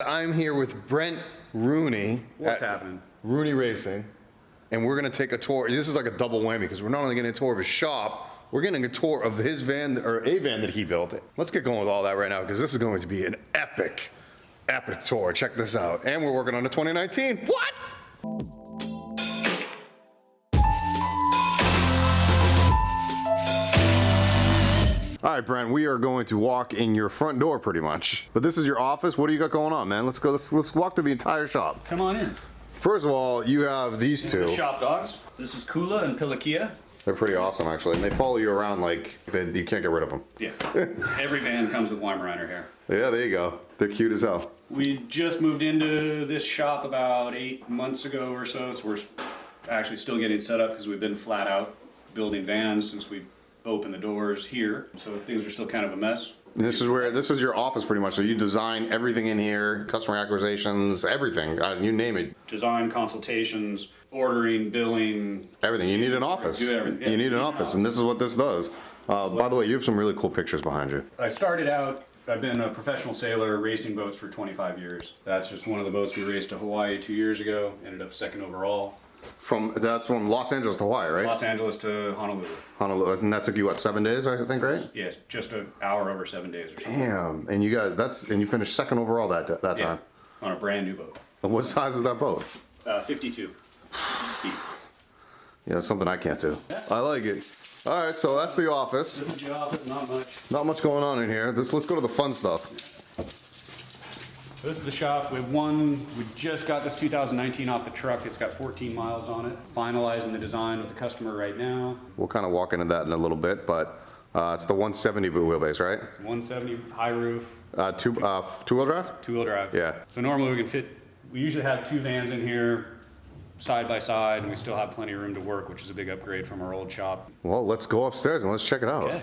I'm here with Brent Ruhne. What's happening? Ruhne Racing. And we're going to take a tour. This is like a double whammy because we're not only getting a tour of his shop, we're getting a tour of his van, or a van that he built. Let's get going with all that right now because this is going to be an epic tour. Check this out. And we're working on the 2019. What? All right, Brent, we are going to walk in your front door pretty much. But this is your office. What do you got going on, man? Let's go. Let's walk through the entire shop. Come on in. First of all, you have these two. The shop dogs. This is Kula and Pilikia. They're pretty awesome, actually. And they follow you around like you can't get rid of them. Yeah. Every van comes with Weimaraner hair. Yeah, there you go. They're cute as hell. We just moved into this shop about 8 months ago or so we're actually still getting set up because we've been flat out building vans since we opened the doors here. So things are still kind of a mess. This is your office pretty much. So you design everything in here, customer acquisitions, everything. You name it. Design, consultations, ordering, billing. Everything. You need an office. Do everything. Yeah, you need an office, and this is what this does. By the way, you have some really cool pictures behind you. I started out, I've been a professional sailor racing boats for 25 years. That's just one of the boats we raced to Hawaii 2 years ago. Ended up second overall. That's from Los Angeles to Hawaii, right? Los Angeles to Honolulu. Honolulu, and that took you what, 7 days, I think, right? Yes, just an hour over 7 days or so. Damn, and you finished second overall that time. On a brand new boat. What size is that boat? 52 feet. Yeah, it's something I can't do. Yeah. I like it. All right, so that's the office. This is the office, not much. Not much going on in here. Let's go to the fun stuff. This is the shop. We just got this 2019 off the truck. It's got 14 miles on it. Finalizing the design with the customer right now. We'll kind of walk into that in a little bit, but it's the 170 boot wheelbase, right? 170 high roof. Two-wheel drive? Two-wheel drive. Yeah. So normally we usually have two vans in here side by side, and we still have plenty of room to work, which is a big upgrade from our old shop. Well, let's go upstairs and let's check it out. Okay.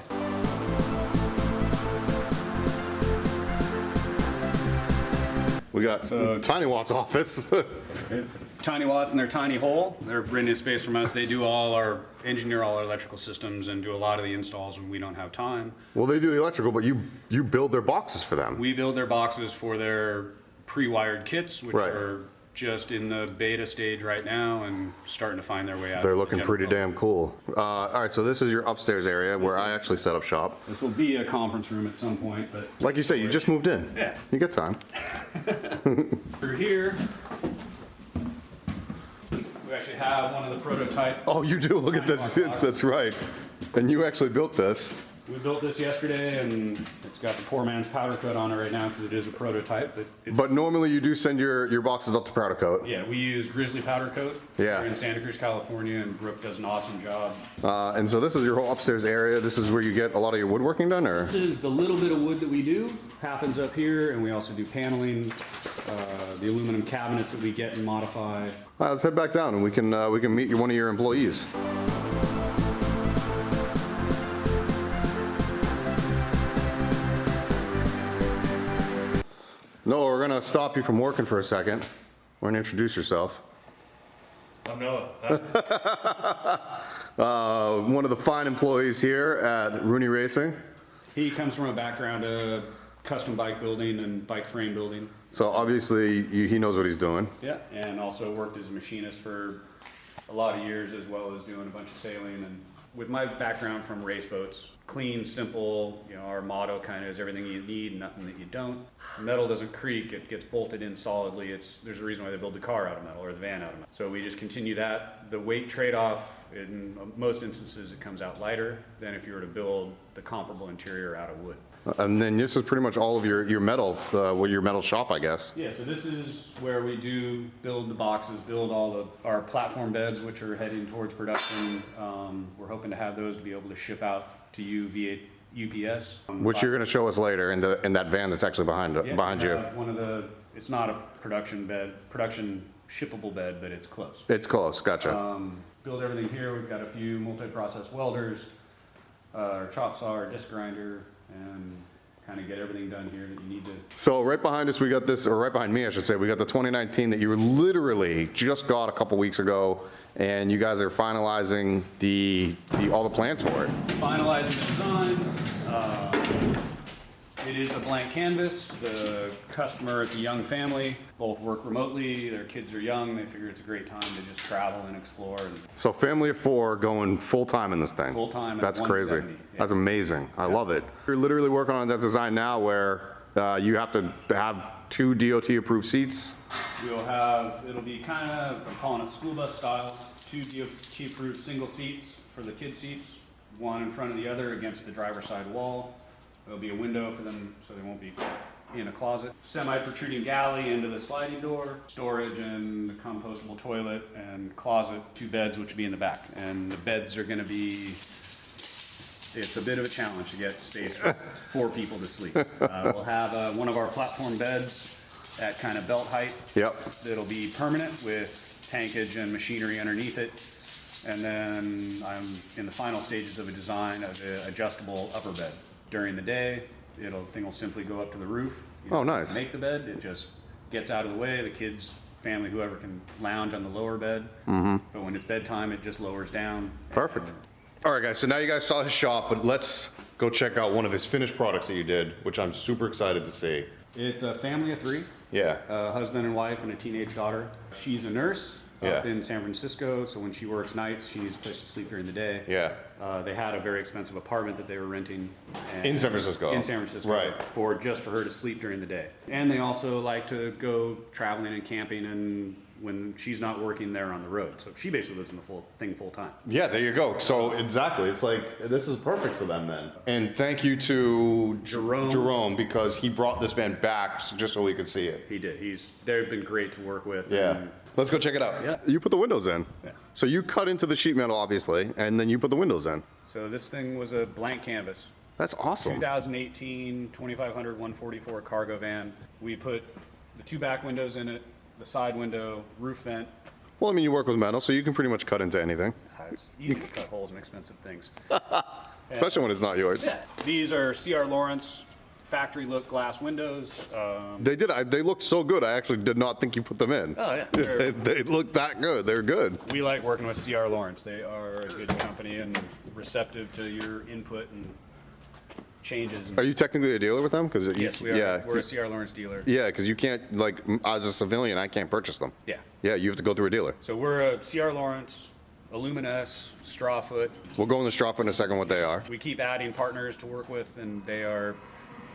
We got Tiny Watt's office. Tiny Watts in their tiny hole. They're renting a space from us. They engineer all our electrical systems and do a lot of the installs when we don't have time. Well, they do the electrical, but you build their boxes for them. We build their boxes for their pre-wired kits, which are just in the beta stage right now and starting to find their way out. They're looking pretty damn cool. All right, so this is your upstairs area where I actually set up shop. This will be a conference room at some point, but like you say, you just moved in. Yeah. You got time. Through here, we actually have one of the prototype. Oh, you do? Look at this. That's right. And you actually built this. We built this yesterday, and it's got the poor man's powder coat on it right now because it is a prototype. But normally you do send your boxes up to powder coat. Yeah, we use Grizzly powder coat. Yeah. We're in Santa Cruz, California, and Brooke does an awesome job. And so this is your whole upstairs area. This is where you get a lot of your woodworking done, or? This is the little bit of wood that we do happens up here, and we also do paneling, the aluminum cabinets that we get and modify. All right, let's head back down and we can meet one of your employees. No, we're gonna stop you from working for a second. We're gonna introduce yourself. I'm Noah. One of the fine employees here at Ruhne Racing. He comes from a background of custom bike building and bike frame building. So obviously he knows what he's doing. Yeah, and also worked as a machinist for a lot of years, as well as doing a bunch of sailing. And with my background from race boats, clean, simple, our motto kind of is everything you need, nothing that you don't. Metal doesn't creak, it gets bolted in solidly. There's a reason why they build the car out of metal or the van out of metal. So we just continue that. The weight trade-off, in most instances, it comes out lighter than if you were to build the comparable interior out of wood. And then this is pretty much all of your metal, your metal shop, I guess. Yeah, so this is where we do build the boxes, build all our platform beds, which are heading towards production. We're hoping to have those to be able to ship out to you via UPS. Which you're going to show us later in that van that's actually behind you. It's not a production shippable bed, but it's close. It's close, gotcha. Build everything here. We've got a few multi-process welders, our chop saw, our disc grinder, and kind of get everything done here that you need to. So right behind us, we got this, or right behind me, I should say, we got the 2019 that you literally just got a couple weeks ago, and you guys are finalizing all the plans for it. Finalizing the design. It is a blank canvas. The customer, it's a young family, both work remotely, their kids are young, they figure it's a great time to just travel and explore. And So family of 4 going full-time in this thing. Full-time at That's crazy. 170, yeah. That's amazing. I love it. You're literally working on that design now where you have to have 2 DOT approved seats. We'll have, it'll be kind of, I'm calling it school bus style, 2 DOT approved single seats for the kid seats, one in front of the other against the driver's side wall. There'll be a window for them so they won't be in a closet. Semi-protruding galley into the sliding door, storage and the compostable toilet and closet, 2 beds which will be in the back. And the beds are gonna be, it's a bit of a challenge to get space for 4 people to sleep. We'll have one of our platform beds at kind of belt height. Yep. It'll be permanent with tankage and machinery underneath it. And then I'm in the final stages of a design of an adjustable upper bed. During the day, thing will simply go up to the roof. You Oh, don't nice. Make the bed, it just gets out of the way. The kids, family, whoever can lounge on the lower bed. But when it's bedtime, it just lowers down. Perfect. All right, guys, so now you guys saw his shop, but let's go check out one of his finished products that you did, which I'm super excited to see. It's a family of 3, Yeah. a husband and wife and a teenage daughter. She's a nurse up Yeah. in San Francisco, so when she works nights, she needs a place to sleep during the day. Yeah. They had a very expensive apartment that they were renting. and- In San Francisco. In San Francisco. Right. Just for her to sleep during the day. And they also like to go traveling and camping, and when she's not working, they're on the road. So she basically lives in the full time. Yeah, there you go. So exactly, it's like, this is perfect for them then. And thank you to Jerome because he brought this van back just so we could see it. He did. They've been great to work with. Yeah. and Let's go check it out. Yeah. You put the windows in. Yeah. So you cut into the sheet metal, obviously, and then you put the windows in. So this thing was a blank canvas. That's awesome. 2018 2500 144 cargo van. We put the 2 back windows in it, the side window, roof vent. Well, I mean, you work with metal, so you can pretty much cut into anything, It's easy to cut holes in expensive things. especially when it's not yours. Yeah. These are C.R. Lawrence factory look glass windows. They did. They looked so good. I actually did not think you put them in. Oh, yeah. They looked that good. They're good. We like working with C.R. Lawrence. They are a good company and receptive to your input and changes. Are you technically a dealer with them? Because Yes, we are. Yeah. We're a C.R. Lawrence dealer. Yeah, because you can't, like, as a civilian, I can't purchase them. Yeah. Yeah, you have to go through a dealer. So we're a C.R. Lawrence, Illumines, Strawfoot. We'll go in the shop in a second what they are. We keep adding partners to work with, and they are,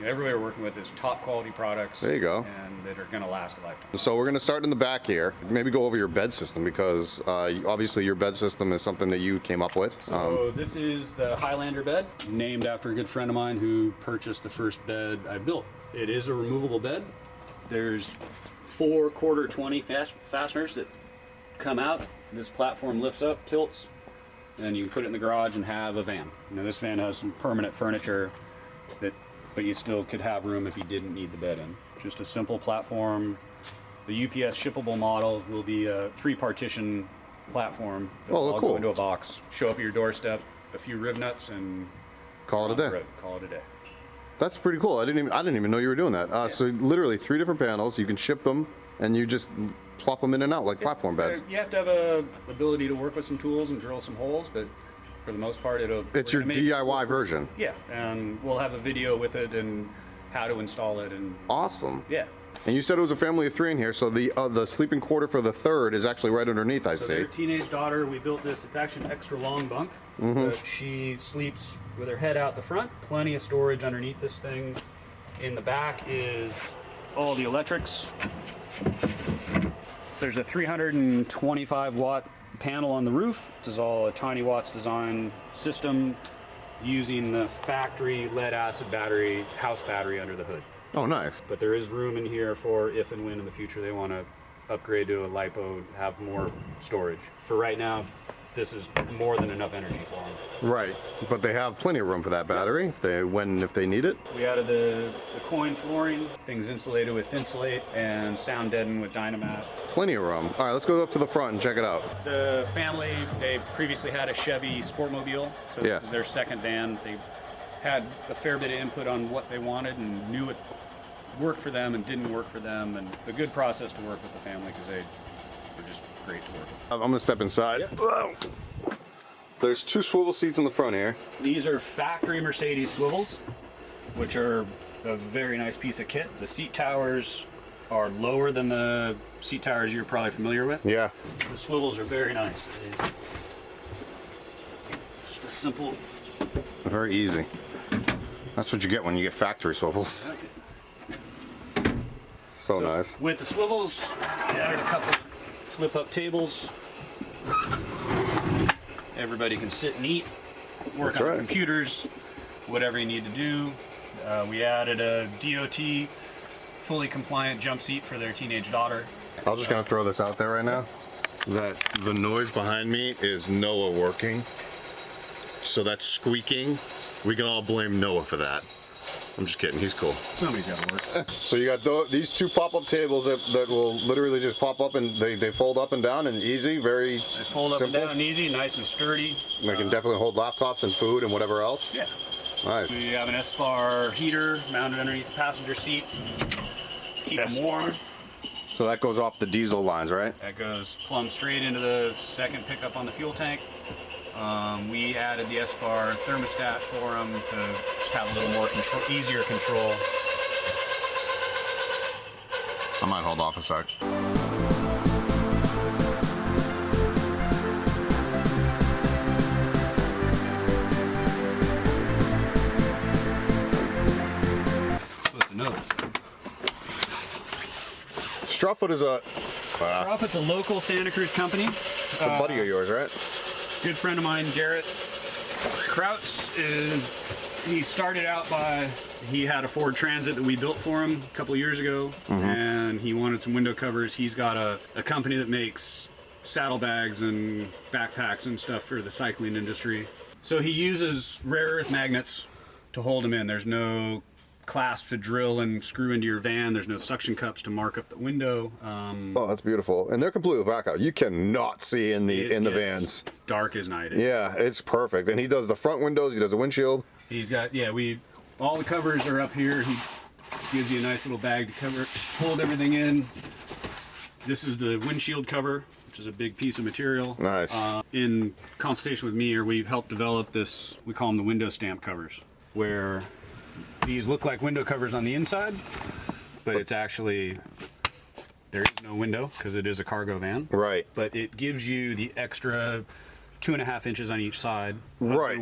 everybody we're working with is top quality products. There you go. And that are going to last a lifetime. So we're going to start in the back here. Maybe go over your bed system because obviously your bed system is something that you came up with. So this is the Highlander bed, named after a good friend of mine who purchased the first bed I built. It is a removable bed. There's 4 quarter 20 fasteners that come out. This platform lifts up, tilts, and you can put it in the garage and have a van. Now this van has some permanent furniture but you still could have room if you didn't need the bed in. Just a simple platform. The UPS shippable models will be a 3-partition platform that will all cool. go into a box, show up at your doorstep, a few rib nuts, and Call it a on the day. road. Call it a day. That's pretty cool. I didn't even know you were doing that. So literally 3 different panels. You can ship them and you just plop them in and out like platform beds. You have to have a ability to work with some tools and drill some holes, but for the most part, It's your DIY version. Yeah, and we'll have a video with it and how to install it, and Awesome. yeah. And you said it was a family of 3 in here, so the sleeping quarter for the third is actually right underneath, I So see. their teenage daughter, we built this. It's actually an extra long bunk. But she sleeps with her head out the front. Plenty of storage underneath this thing. In the back is all the electrics. There's a 325 watt panel on the roof. This is all a Tiny Watts design system using the factory lead acid battery, house battery under the hood. Oh, nice. But there is room in here for if and when in the future they want to upgrade to a LiPo, have more storage. For right now, this is more than enough energy for them. Right, but they have plenty of room for that battery if they need it. We added the coin flooring, things insulated with Insulate and sound deadened with Dynamat. Plenty of room. All right, let's go up to the front and check it out. The family, they previously had a Chevy Sportmobile, so Yeah. this is their second van. They had a fair bit of input on what they wanted and knew it worked for them and didn't work for them, and a good process to work with the family because they were just great to work with. I'm gonna step inside. Yep. There's 2 swivel seats in the front here. These are factory Mercedes swivels, which are a very nice piece of kit. The seat towers are lower than the seat towers you're probably familiar with. Yeah. The swivels are very nice. Just a simple. Very easy. That's what you get when you get factory swivels. So nice. With the swivels, I added a couple flip-up tables. Everybody can sit and eat, work That's on right. computers, whatever you need to do. We added a DOT fully compliant jump seat for their teenage daughter. I'm just gonna throw this out there right now, that the noise behind me is Noah working. So that's squeaking. We can all blame Noah for that. I'm just kidding, he's cool. Somebody's got to work. So you got these two pop-up tables that will literally just pop up and they fold up and down and easy, very They fold up simple. and down easy, nice and sturdy. They can definitely hold laptops and food and whatever else. Yeah. Nice. We have an S-bar heater mounted underneath the passenger seat. Keep them S-bar. warm. So that goes off the diesel lines, right? That goes plumb straight into the second pickup on the fuel tank. We added the S-bar thermostat for them to just have a little more control, easier control. I might hold off a sec. Supposed to know. Strawfoot is a It's a local Santa Cruz company. a buddy of yours, right? Good friend of mine, Jarrod. Krautz he started out he had a Ford Transit that we built for him a couple years ago, and he wanted some window covers. He's got a company that makes saddlebags and backpacks and stuff for the cycling industry. So he uses rare earth magnets to hold them in. There's no clasp to drill and screw into your van. There's no suction cups to mark up the window. Oh, that's beautiful. And they're completely blackout. You cannot see in the It gets vans. dark as night. Yeah, it's perfect. And he does the front windows, he does the windshield. He's got, all the covers are up here. He gives you a nice little bag to hold everything in. This is the windshield cover, which is a big piece of material. Nice. In consultation with me, we've helped develop this, we call them the window stamp covers, where these look like window covers on the inside, but it's actually, there is no window because it is a cargo van. Right. But it gives you the extra 2.5 inches on each side. Right.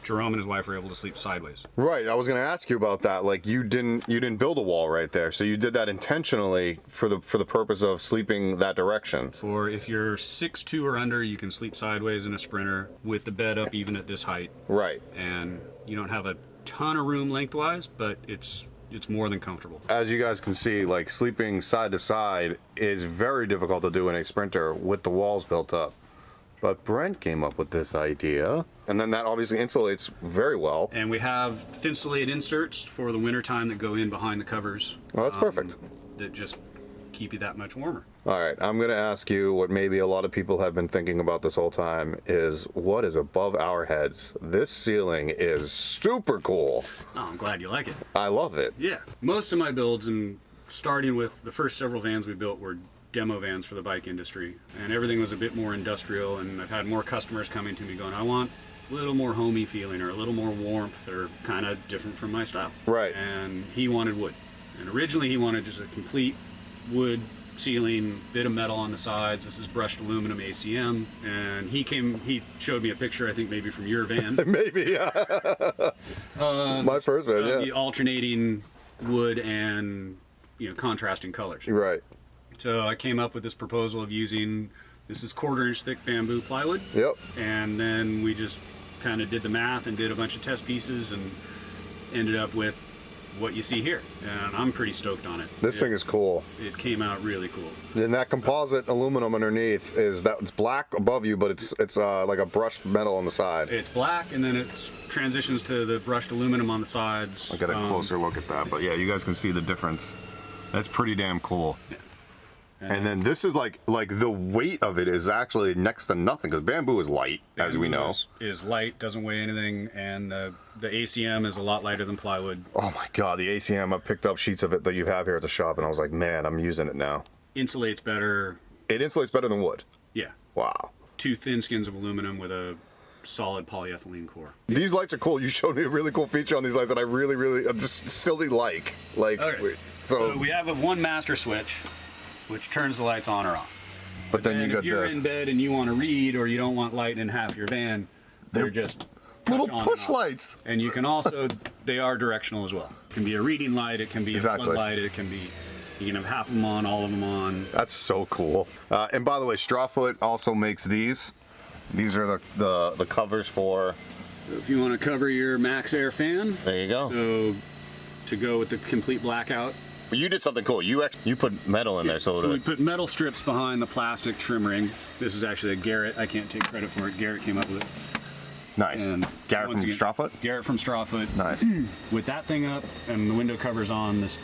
Jerome and his wife are able to sleep sideways. Right. I was going to ask you about that. Like you didn't build a wall right there. So you did that intentionally for the purpose of sleeping that direction. For if you're 6'2" or under, you can sleep sideways in a Sprinter with the bed up even at this height. Right. And you don't have a ton of room lengthwise, but it's more than comfortable. As you guys can see, like sleeping side to side is very difficult to do in a Sprinter with the walls built up. But Brent came up with this idea, and then that obviously insulates very well. And we have thin-insulated inserts for the wintertime that go in behind the covers. Well, that's perfect. That just keep you that much warmer. All right, I'm going to ask you what maybe a lot of people have been thinking about this whole time is what is above our heads? This ceiling is super cool. Oh, I'm glad you like it. I love it. Yeah. Most of my builds, and starting with the first several vans we built, were demo vans for the bike industry, and everything was a bit more industrial, and I've had more customers coming to me going, I want a little more homey feeling or a little more warmth or kind of different from my style. Right. And he wanted wood. And originally he wanted just a complete wood ceiling, bit of metal on the sides. This is brushed aluminum ACM. And he showed me a picture, I think maybe from your van. Maybe, yeah. My first van, yeah. The alternating wood and contrasting colors. Right. So I came up with this proposal of using, this is 1/4 inch thick bamboo plywood. Yep. And then we just kind of did the math and did a bunch of test pieces and ended up with what you see here. And I'm pretty stoked on it. This thing is cool. It came out really cool. And that composite aluminum underneath it's black above you, but it's like a brushed metal on the side. It's black, and then it transitions to the brushed aluminum on the sides. I'll get a closer look at that, but yeah, you guys can see the difference. That's pretty damn cool. Yeah. And then this is like the weight of it is actually next to nothing because bamboo is light, as we know. Is light, doesn't weigh anything, and the ACM is a lot lighter than plywood. Oh my God, the ACM, I picked up sheets of it that you have here at the shop, and I was like, man, I'm using it now. Insulates better. It insulates better than wood. Yeah. Wow. 2 thin skins of aluminum with a solid polyethylene core. These lights are cool. You showed me a really cool feature on these lights that I really just silly like. Okay. So we have one master switch, which turns the lights on or off. But then you got if you're this. in bed and you want to read, or you don't want light in half your van, they're just Little touch on push and off. lights. And you can also, they are directional as well. It can be a reading light, it can be a floodlight, it can be, you can have half of them on, all of them on. That's so cool. And by the way, Strawfoot also makes these. These are the covers for. So if you want to cover your Max Air fan, There you go. so to go with the complete blackout. You did something cool. You put metal in there, so we put metal strips behind the plastic trim ring. This is actually a Garrett. I can't take credit for it. Garrett came up with it. nice. And Garrett once from again, Strawfoot. Garrett from Strawfoot. Nice. With that thing up and the window covers on, this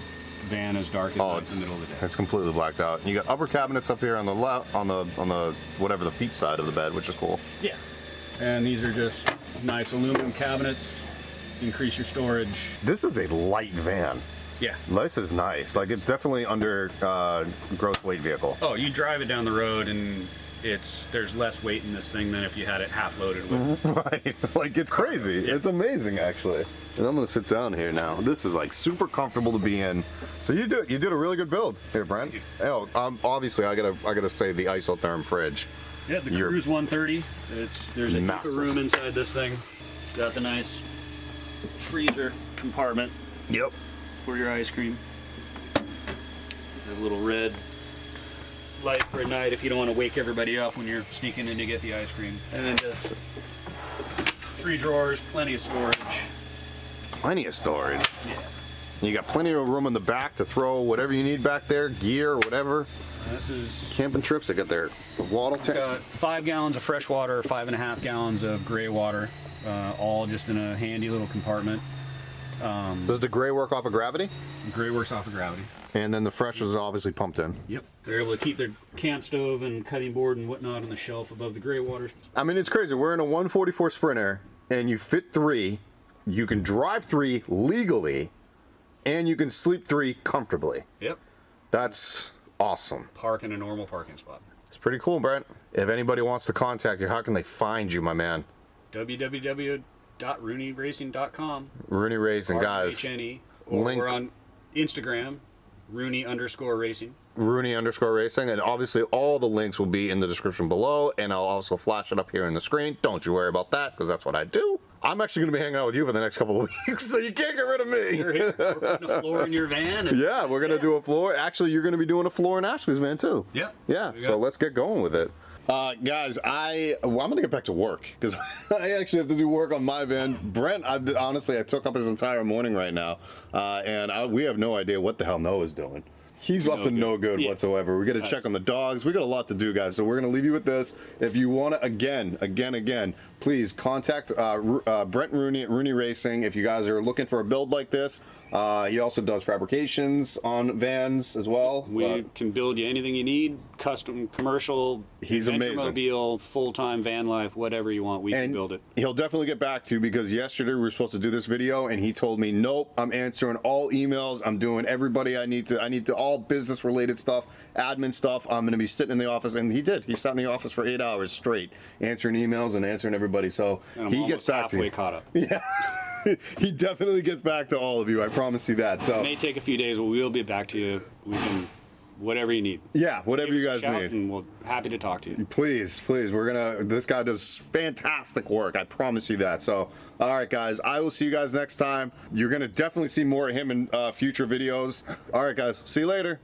van is dark as night in the middle of the day. It's completely blacked out. You got upper cabinets up here on the left, on the whatever the feet side of the bed, which is cool. Yeah. And these are just nice aluminum cabinets. Increase your storage. This is a light van. Yeah. This is nice. Like it's definitely under gross weight vehicle. Oh, you drive it down the road and there's less weight in this thing than if you had it half loaded with. Right. Like it's crazy. Yeah. It's amazing actually. And I'm gonna sit down here now. This is like super comfortable to be in. So you did a really good build here, Brent. Oh, obviously I gotta say the isotherm fridge. Yeah, the Cruise 130. There's a heap of room inside this thing. Got the nice freezer compartment. Yep. For your ice cream. A little red light for a night if you don't want to wake everybody up when you're sneaking in to get the ice cream. And then just 3 drawers, plenty of storage. Plenty of storage. Yeah. You got plenty of room in the back to throw whatever you need back there, gear, whatever. This is Camping trips, they got their water tank. got 5 gallons of fresh water, 5.5 gallons of gray water, all just in a handy little compartment. Does the gray work off of gravity? Gray works off of gravity. And then the fresh is obviously pumped in. Yep. They're able to keep their camp stove and cutting board and whatnot on the shelf above the gray water. I mean, it's crazy. We're in a 144 Sprinter, and you fit 3. You can drive 3 legally, and you can sleep 3 comfortably. Yep. That's awesome. Park in a normal parking spot. It's pretty cool, Brent. If anybody wants to contact you, how can they find you, my man? www.ruhneracing.com. Ruhne Racing, guys. RHNE. Or Link. we're on Instagram, Ruhne_racing. Ruhne_racing, and obviously all the links will be in the description below, and I'll also flash it up here on the screen. Don't you worry about that, because that's what I do. I'm actually going to be hanging out with you for the next couple of weeks, so you can't get rid of me. We're here. We're putting a floor in your van. And Yeah, we're going to do a floor. Actually, you're going to be doing a floor in Ashley's van, too. Yeah. Yeah, so let's get going with it. Guys, I'm going to get back to work because I actually have to do work on my van. Brent, honestly, I took up his entire morning right now, and we have no idea what the hell Noah's doing. He's up to no good whatsoever. We got to check on the dogs. We got a lot to do, guys. So we're going to leave you with this. If you want to, again, please contact Brent Ruhne at Ruhne Racing. If you guys are looking for a build like this, he also does fabrications on vans as well. We can build you anything you need, custom, commercial, He's amazing. mobile, full-time van life, whatever you want, we can build it. He'll definitely get back to you because yesterday we were supposed to do this video and he told me, nope, I'm answering all emails. I'm doing everybody I need to all business related stuff, admin stuff. I'm going to be sitting in the office, and he did. He sat in the office for 8 hours straight answering emails and answering everybody. So he gets back to you. Halfway caught up. Yeah. He definitely gets back to all of you. I promise you that. So It may take a few days, but we'll be back to you. We can, whatever you need. yeah, whatever you guys need. And we're happy to talk to you. Please, this guy does fantastic work. I promise you that. So, all right, guys, I will see you guys next time. You're going to definitely see more of him in future videos. All right, guys, see you later.